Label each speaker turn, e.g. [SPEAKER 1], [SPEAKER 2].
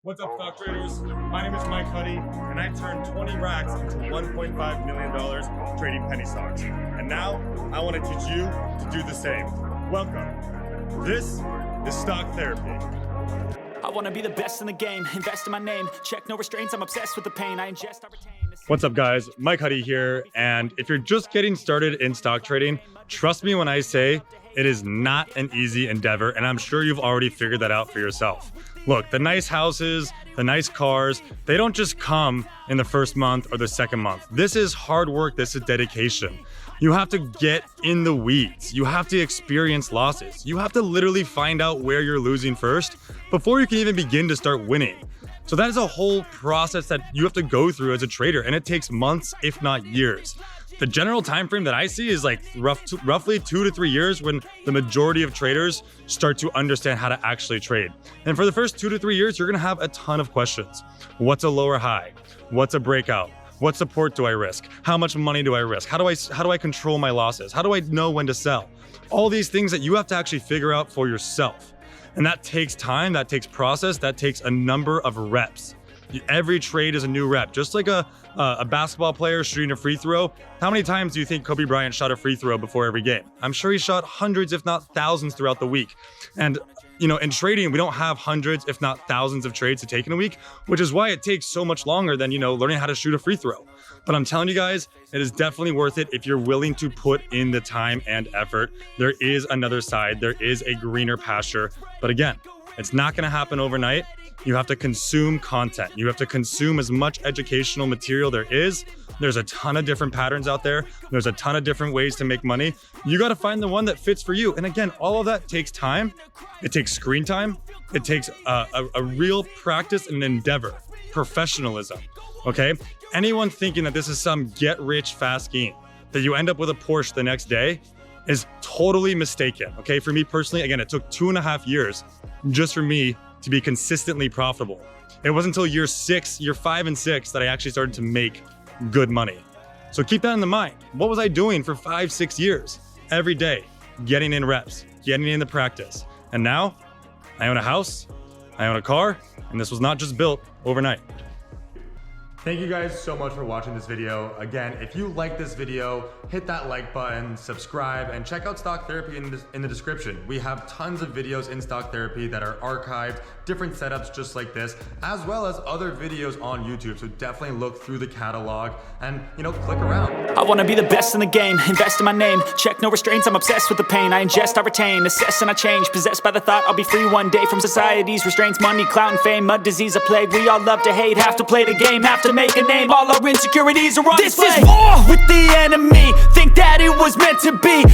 [SPEAKER 1] What's up, stock traders? My name is Mike Huddie, and I turned 20 racks into $1.5 million trading penny stocks. And now I want to teach you to do the same. Welcome. This is Stock Therapy.
[SPEAKER 2] I want to be the best in the game, invest in my name, check no restraints, I'm obsessed with the pain, I ingest, I retain.
[SPEAKER 1] What's up, guys? Mike Huddie here, and if you're just getting started in stock trading, trust me when I say it is not an easy endeavor, and I'm sure you've already figured that out for yourself. Look, the nice houses, the nice cars, they don't just come in the first month or the second month. This is hard work, this is dedication. You have to get in the weeds. You have to experience losses. You have to literally find out where you're losing first before you can even begin to start winning. So that is a whole process that you have to go through as a trader, and it takes months, if not years. The general time frame that I see is like roughly 2 to 3 years when the majority of traders start to understand how to actually trade. And for the first 2 to 3 years, you're gonna have a ton of questions. What's a lower high? What's a breakout? What support do I risk? How much money do I risk? How do I control my losses? How do I know when to sell? All these things that you have to actually figure out for yourself. And that takes time, that takes process, that takes a number of reps. Every trade is a new rep. Just like a basketball player shooting a free throw, how many times do you think Kobe Bryant shot a free throw before every game? I'm sure he shot hundreds, if not thousands, throughout the week. And you know, in trading, we don't have hundreds, if not thousands of trades to take in a week, which is why it takes so much longer than, learning how to shoot a free throw. But I'm telling you guys, it is definitely worth it if you're willing to put in the time and effort. There is another side, there is a greener pasture. But again, it's not gonna happen overnight. You have to consume content. You have to consume as much educational material there is. There's a ton of different patterns out there. There's a ton of different ways to make money. You got to find the one that fits for you. And again, all of that takes time. It takes screen time. It takes a real practice and an endeavor, professionalism, okay? Anyone thinking that this is some get rich fast scheme, that you end up with a Porsche the next day, is totally mistaken, okay? For me personally, again, it took 2.5 years just for me to be consistently profitable. It wasn't until year 5 and 6 that I actually started to make good money. So keep that in the mind. What was I doing for 5-6 years? Every day, getting in reps, getting in the practice. And now I own a house, I own a car, and this was not just built overnight. Thank you guys so much for watching this video. Again, if you like this video, hit that like button, subscribe, and check out Stock Therapy in the description. We have tons of videos in Stock Therapy that are archived, different setups just like this, as well as other videos on YouTube. So definitely look through the catalog and, click around.
[SPEAKER 2] I want to be the best in the game, invest in my name, check no restraints, I'm obsessed with the pain, I ingest, I retain, assess and I change, possessed by the thought I'll be free one day from society's restraints, money, clout and fame, mud, disease, a plague, we all love to hate, have to play the game, have to make a name, all our insecurities are on display. This is war with the enemy, think that it was meant to be,